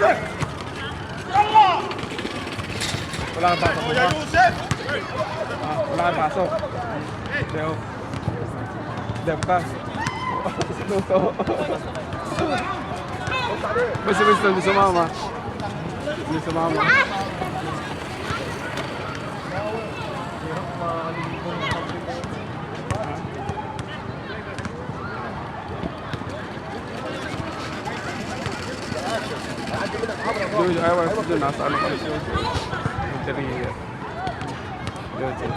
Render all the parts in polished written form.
Wala kang pasok. Wala kang pasok. Deo. Dempas. Luto. Basta di sumama. Di sumama. Dude, I was doing nasa ano pala siya. Interior. Dude.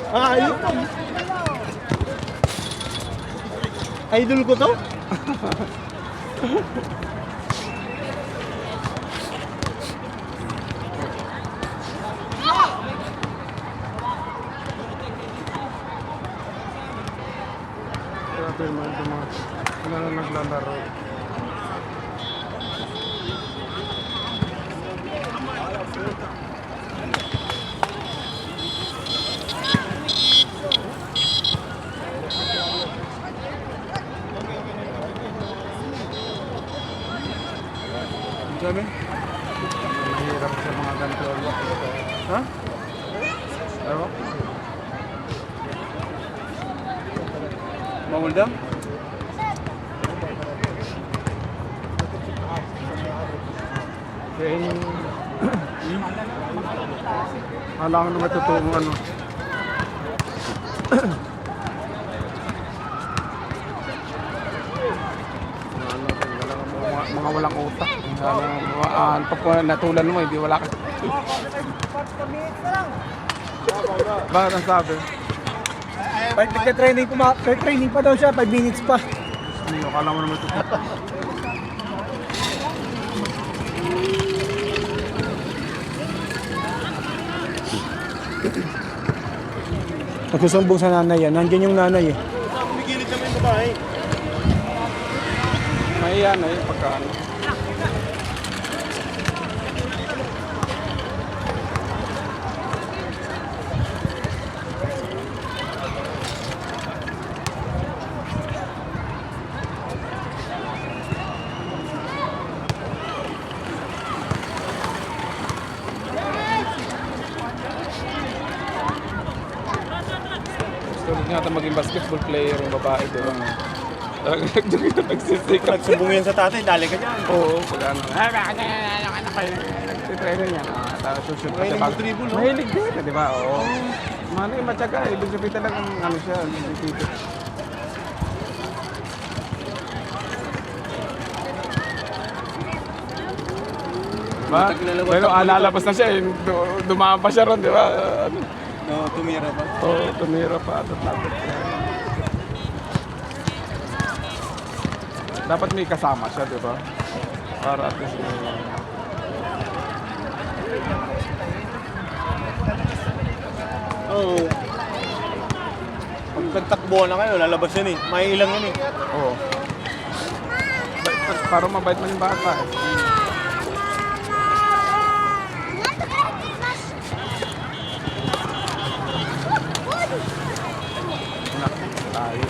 Ayun. Idol ko to? Grabe naman ito mga wala na naglalaro. Sabi? Mahirap sa mga ganito. Ha? Ano? Mawulda? Kaya yung... Hala ko na matutuwa mo ano. Mga walang utak. Pag natulan mo, hindi wala ka. Bakit ang sabi? Pag nagka-training pa daw siya, 5 minutes pa. Akala mo naman ito. Nagsusumbong sa nanay yan. Nandiyan yung nanay eh. Kumigilid kami yung babae. Mahiya na yun pagkaan. Gusto nga ito maging basketball player yung babae doon. Talagang nagsisikap. Nagsumbong yan sa tatay, dali ka dyan. Oo, pag ano. Ano kayo? Nagsitrainer yan. Tapos susunod pa siya. Mahilig mag-dribble, no? Mahilig din, di ba? Oo. Mano yung matyaga. Ibig sabihin talagang ano siya. Dito. Diba? Pero lalabas na siya eh. Dumaan pa siya ron, di ba? No, tumira pa. Oo, tumira pa. Dapat may kasama siya, di ba? Para at least Oo. Pag nagtakbo na kayo, lalabas yan eh. May ilang yan eh. oo. Para mabait man yung bata eh. Tayo.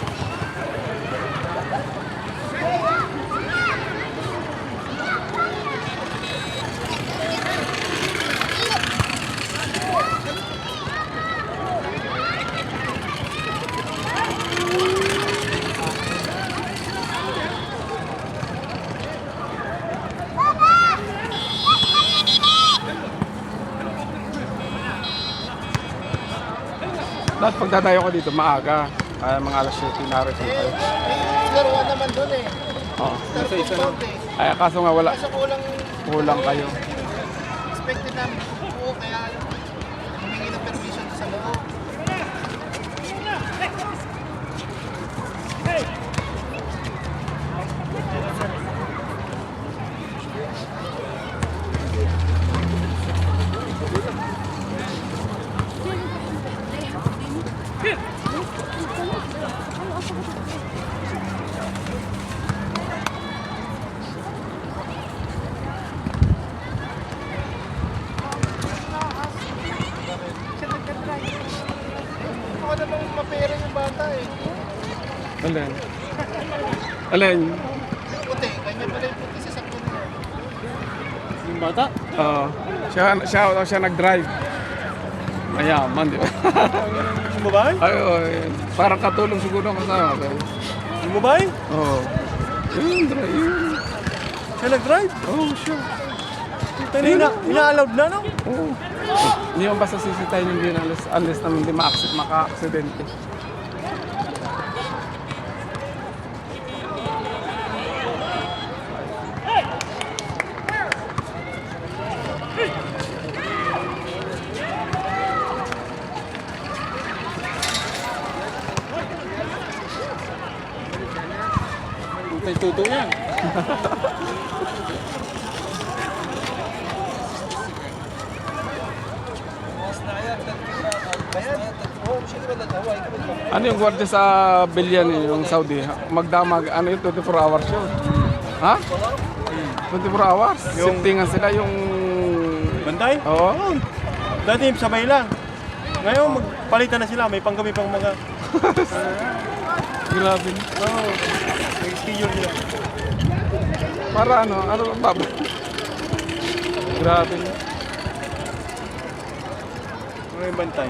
Dapat pagdadayo ko dito maaga. Mga alas 7 na rin kayo. Laruan naman doon eh. Oo. Nasa isa na. Ay, kaso nga wala. Kaso Kulang kayo. expected namin po, kaya humingi ng permission sa loob. Ako namang mapera yung bata eh. Alin? Alin? Puti, kanya pala yung puti sa sakyan niya. Yung bata? Oo. Siya nag-drive. Mayaman, di ba? Yung babae? Ay, parang katulong siguro ako sa'yo. Yung babae? Oo. Yun, drive. Yun. Siya nag-drive? Oo, siya. Ina-allowed na, no? Oo. Hindi mo basta sisitayin yung din unless naman hindi maka-aksidente. Yung tuto yan. Ano yung gwardiya sa Bilyan yung Saudi? Magdamag, ano yung 24 hours yun? Ha? 24 hours? Yung- Sintingan sila yung... Bantay? Oo. Dati sabay lang. Ngayon, magpalitan na sila. May panggabi pang mga... Grabe. Oo. May schedule sila. Para ano babo? Grabe. May bantay.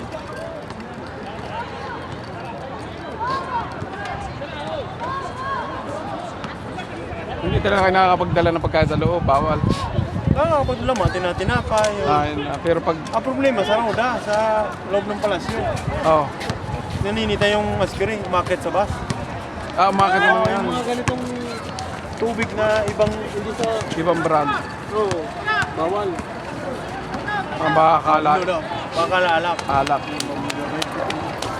Hindi talaga kayo nakakapagdala ng pagkain sa loob, bawal. Kapag laman, tinapay. Pero pag... Problema sa roda, sa loob ng palasyo. Oh. Naninita yung askeri, umakit sa bus. Umakit naman yan. Mga ganitong tubig na ibang... Ibang brand. Oo. Bawal. Ang baka kala... Ano daw? Baka alak. Alak.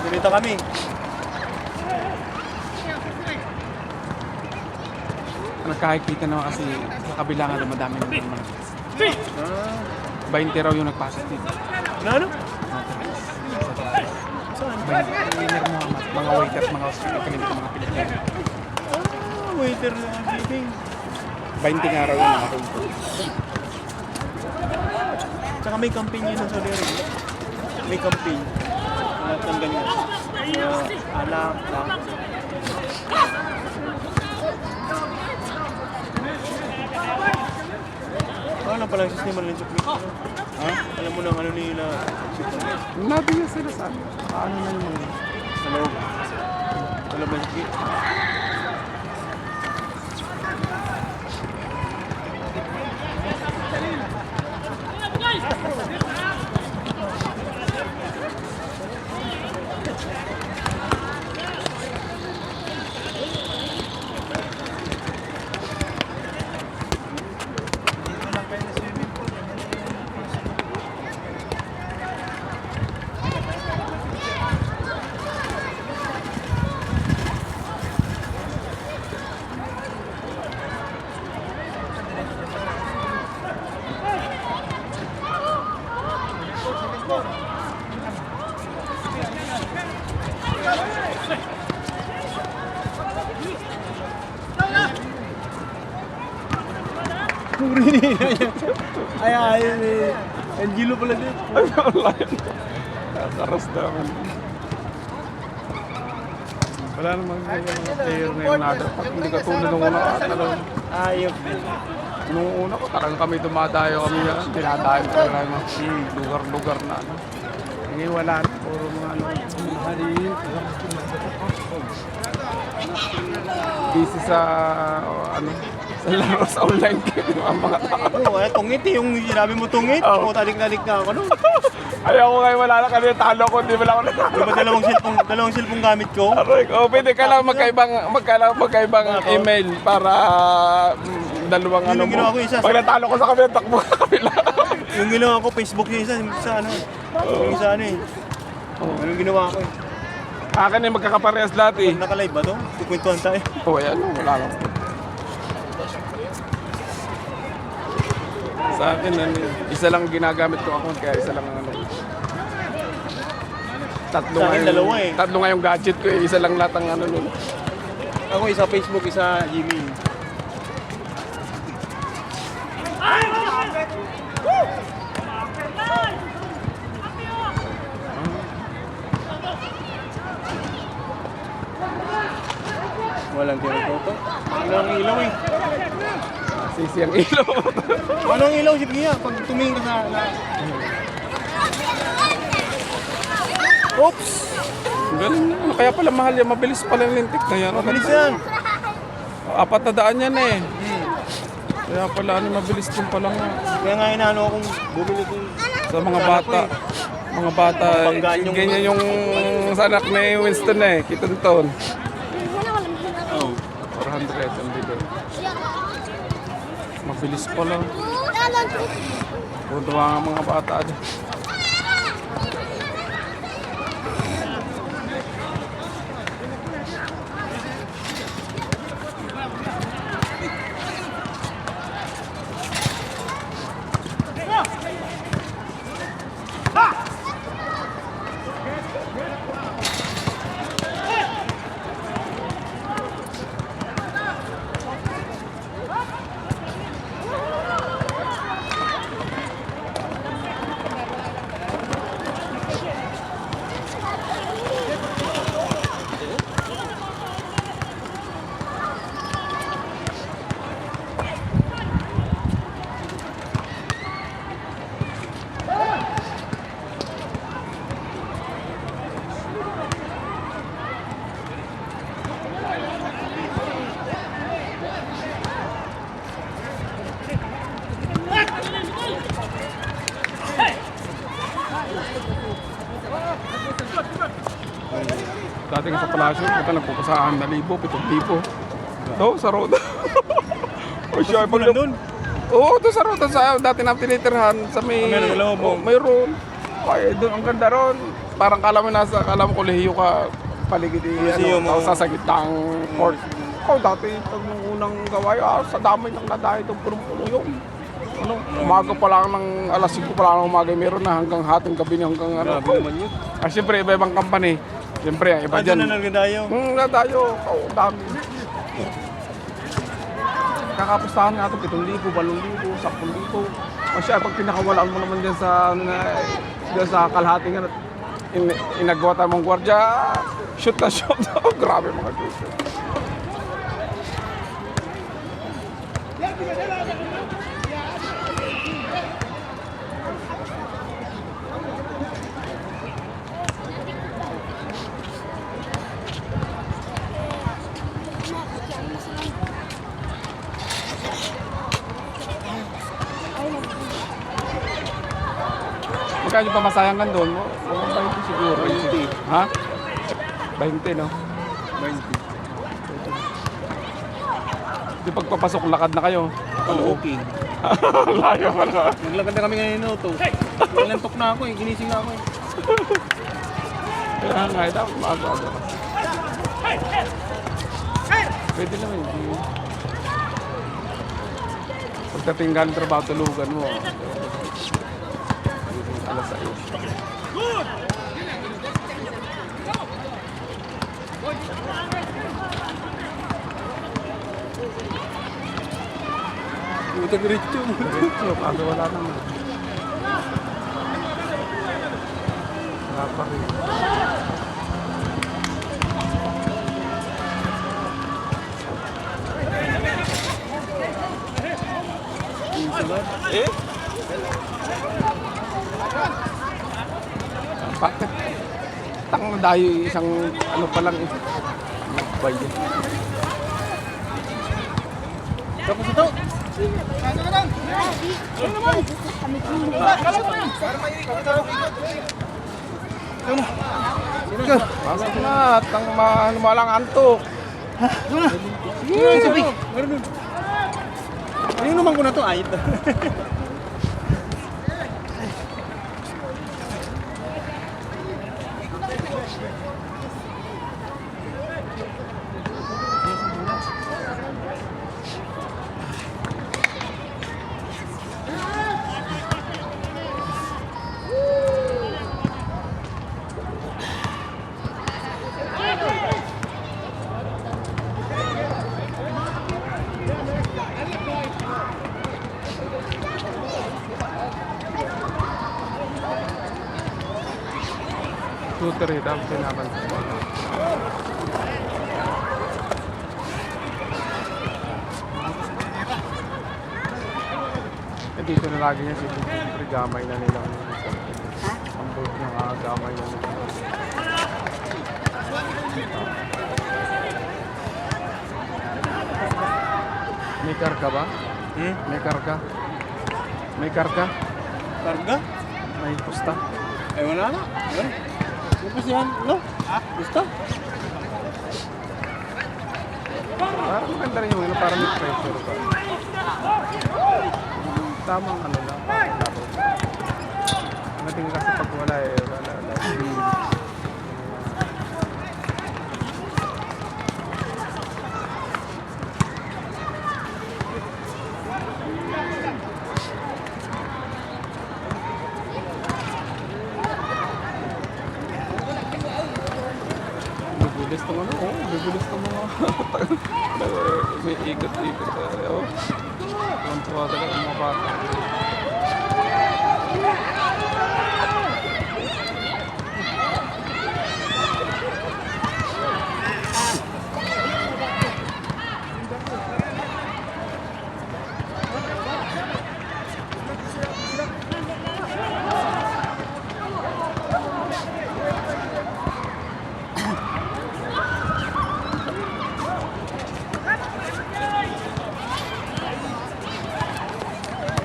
Ganito kami. Nagkakikita naman kasi sa kabilangan na madami naman mga 20 raw yung nagpasok dito. Ano? Winner mo mga waiters, mga hospitality, mga Pilipino. Waiter na meeting. 20 nga raw yung mga waiter. Tsaka may campaign yun sa Saudi Arabia. May campaign. Lahat ng ganyan. Alak, lang. Alam pala ang sistema ng sukli. Ha? Alam mo na ano nila. Nabi na sila sa ano na yung mga... Sa loob. Sa loob ng sukli. Ay, Angelo pala din. Ay, wala yun. Kakaras naman. Wala namang mga player na yung nada. Pag hindi ka tulad nung una, talagang Ayop. nung una ko, talagang kami dumadayo kami yan. Dinadayo ko lang yung mga lugar-lugar na ano. Ngayon wala na, puro mga ano. Busy sa ano, sa laro sa online game yung mga tao. Oo, tungit eh. Yung sinabi mo tungit. Oo. Oo, tadik-tadik na ako. No? Ayaw ko ngayon wala na kami talo ko, hindi mo lang ako natalo. Di ba dalawang cellphone gamit ko? Aray ko, pwede ka lang magkaibang email para dalawang Yun ano ang mo. ginawa ko, isa sa- Pag natalo ko sa kabila, takbo ka kabila. Yung ginawa ko, Facebook yung isa sa ano. Yung isa ano eh. Yung ginawa ko eh. Akin eh, magkakaparehas lahat eh. Naka-live ba to? Kukwentuhan tayo. Oo, yan, wala lang. Sa akin, isa lang ginagamit ko account, kaya isa lang ang ano. Tatlo Sa akin, dalawa eh. Tatlo nga yung gadget ko eh. Isa lang lahat ang ano nun. Ako isa Facebook, isa Gmail. Walang tinututo. Ano ang ilaw eh? Sisi ang ilaw. Ano ang ilaw, sige nga, pag tumingin ka sa... Oops! Galing naman. Kaya pala mahal yan. Mabilis pala yung lintik na yan. Mabilis yan. 400 yan eh. Kaya pala ano, mabilis din pala nga. Kaya nga inaano akong bumili ko. Sa mga bata. Mga bata, Panggaan yung- ganyan yung sanak ni Winston eh. Kitunton. Oh. 400 ang bili. Mabilis pala. Tuwa nga mga bata. Dati nga sa palasyo, punta lang po sa 6,000, 7,000. No, sa road. O siya, Pag nandun, Oo, doon sa road, sa dati na tinitirhan sa may... Meron alam mo. Mayroon. Ay, doon, ang ganda ron. Parang kala mo kolehiyo ka, paligid Kolehiyo mo. sa gitnang court. Dati, pag nung unang gawain, sa damay ng nadahay doon, punong-puno yun. Umaga pa lang ng alas 5 pa lang ng umaga, meron na hanggang hating gabi niya, hanggang ano. grabe naman yun. Siyempre, iba-ibang company. Siyempre, iba Diyan dyan. na nagdayo. Nadayo. Dami. Kakapustahan nga ito, 7,000, 8,000, 10,000. Kasi pag pinakawalaan mo naman dyan sa kalahating inagawa tayo mong gwardya, shoot na shoot. Grabe mga shoot. Magkano yung pamasayangan doon mo? 20 siguro. 20. Ha? 20, no? 20. Di pagpapasok, lakad na kayo. Okay. Layo ka na. Naglakad na kami ngayon no to. Nalantok na ako eh, ginising na ako eh. Kaya nga, dapat maaga-aga. Pwede naman. Pagdating galing trabaho, tulugan mo. Alas 6. Utang diretso. Diretso, kaso wala naman. Wala pa rin. Bakit? Tang na dayo isang ano pa lang eh. Nagbayad. Tapos ito. Pasok na, tang malang antok. Sige, sabi. Ayun naman ko na to, ayit. dito rin, tapos pinapansin ko. Eh, dito na lagi niya siyempre gamay na nila. Ang boat niya gamay na nila. May karga ba? May karga? May karga? Karga? May pusta? Ay, wala na. Ayun. Tapos yan, no? Gusto? Parang maganda rin yung parang may pressure pa. Tamang ano lang. Laro. Natin kasi pag wala wala. Bibilis ng ano, bibilis ng mga may ikot-ikot. Tuwan-tuwa talaga ang mga bata.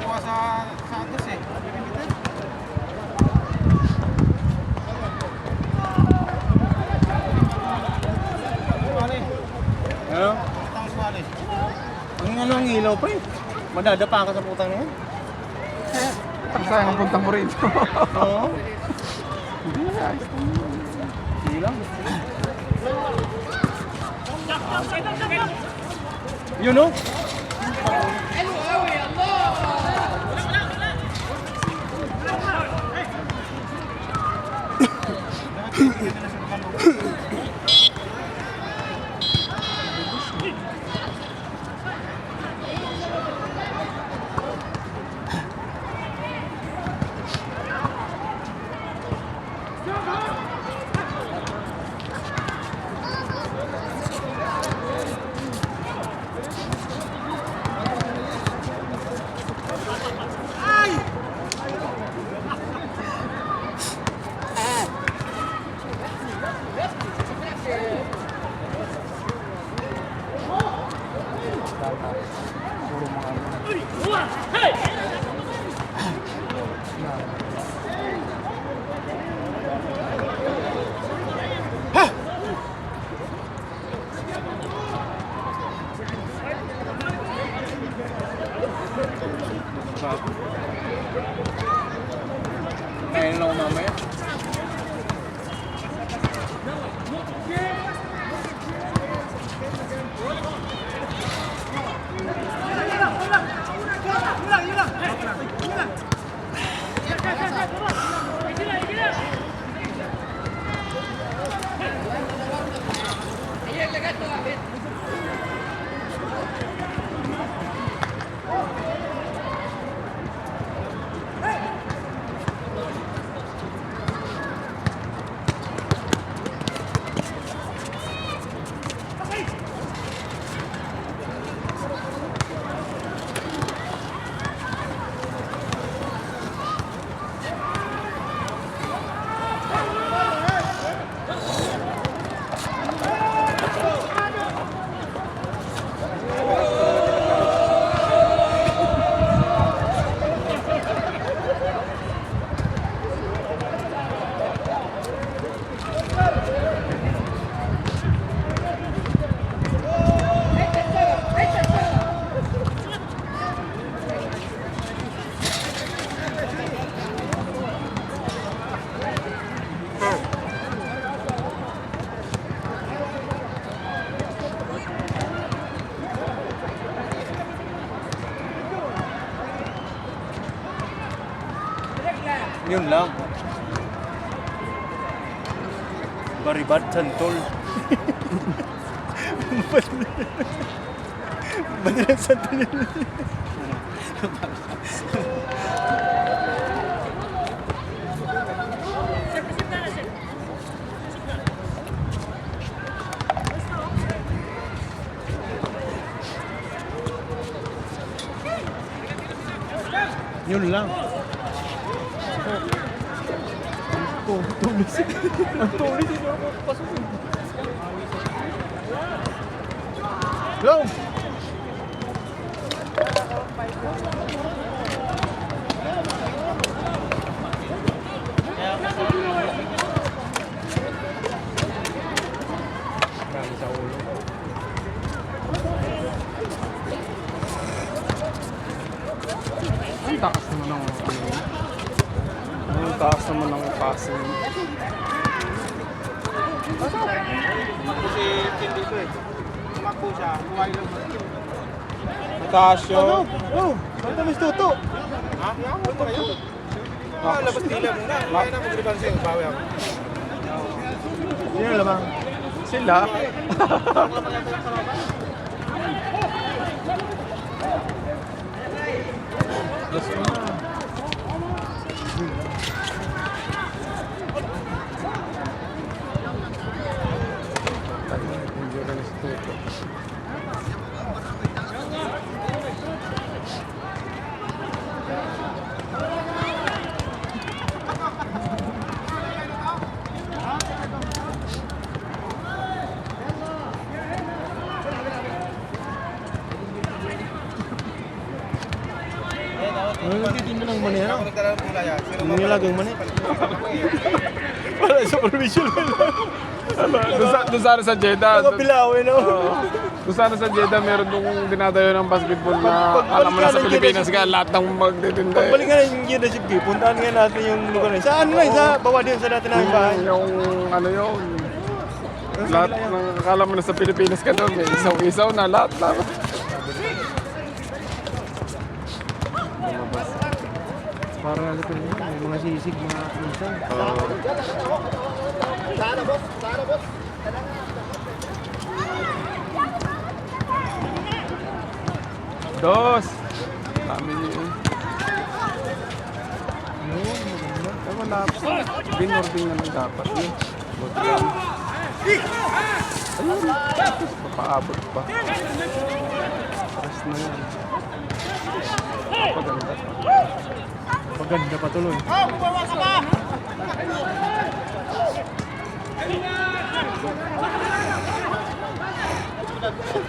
Kuha sa Santos eh. Ano? Tapos wala eh. Ang ano ang ilaw pa eh. Madadapa ka sa putang na yan. Ang sayang ang punta mo rito. Oo. Hindi na. Sige lang. Yun o. Puro mga ano. Ngayon lang ako mamaya. Yun lang. Baribad Santol. Baribad Santol. Yun lang. Tulis. Ang tulis. Go! Ang taas naman ng ang taas naman ng passing. Kasi hindi ko eh. Tumakbo siya, buhay lang. Mataas yun. Oh! Saan kami tuto? Ha? Ano ba kayo? Labas tila muna. Kaya na mag-rebound sa'yo, bawi ako. Yun lamang. Sila. Ano nagtitinda ng mani? Ano? Nagdala ng pula yan. Sino Ano nilagang mani? Wala sa permission. Doon sana sa Jeddah. Pilawin no? Doon sana sa Jeddah meron nung dinadayo ng basketball na alam mo na sa Pilipinas ka lahat ng magtitinda. Pagbalik nga ng Jeddah Shipki, puntahan nga natin yung lugar na yun. Sa ano na yun? Sa bawa din sa dati namin bahay. Yung ano yun. Lahat ng akala mo na sa Pilipinas ka doon. May isaw-isaw na lahat. Para ano pa yun, may mga sisig, mga minsan. Sana boss, sana boss. Dos. Dami niyo eh. Ay, wala pa. Binording na lang dapat yun. Wag lang. Ayun. Papaabot pa. Paras na yan. Paganda pa. Maganda pa tuloy.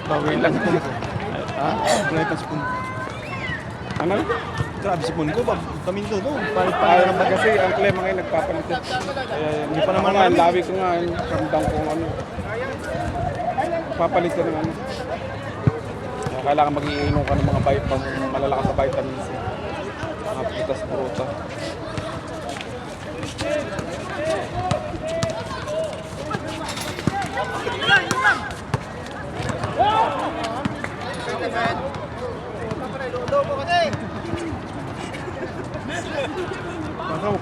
Bawi lang. Ha? Grabe pa spoon. Ano? Grabe spoon ko, paminto to. Ayaw naman kasi ang klema ngayon nagpapalit. Hindi pa naman Ako nga, namin. labi ko nga, ramdam ko ano. Papalit ka ng ano. Kaya kailangan mag-iinom ka ng mga malalakas na vitamins. Mga prutas-pruta. Pasok.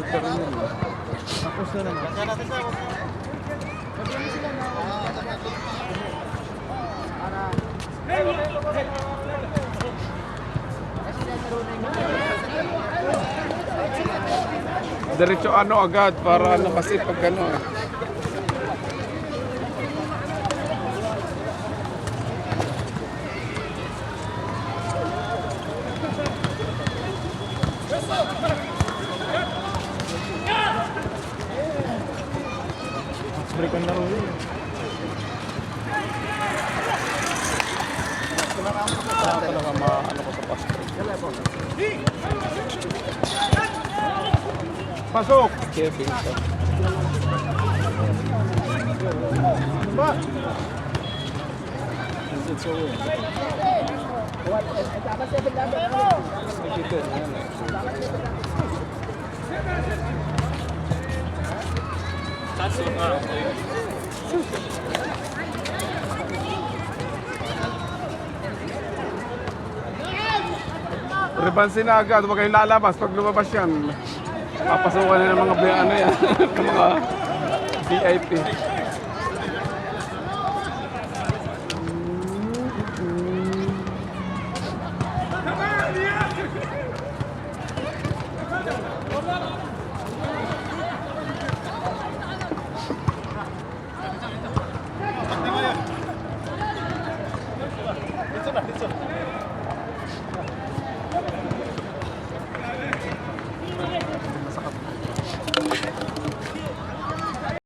Shooter yun. Tapos na naman. Diretso ano agad para ano kasi pag ano eh. Break ang laro yun. Talaga ano ko sa pasto. Pasok! Kevin ka. Ba? It's so weird. Nakikita yun, yan eh. Rebansin na agad, huwag kayong lalabas pag lumabas yan. Papasukan na ng mga ano yan, ng mga VIP. Sorry.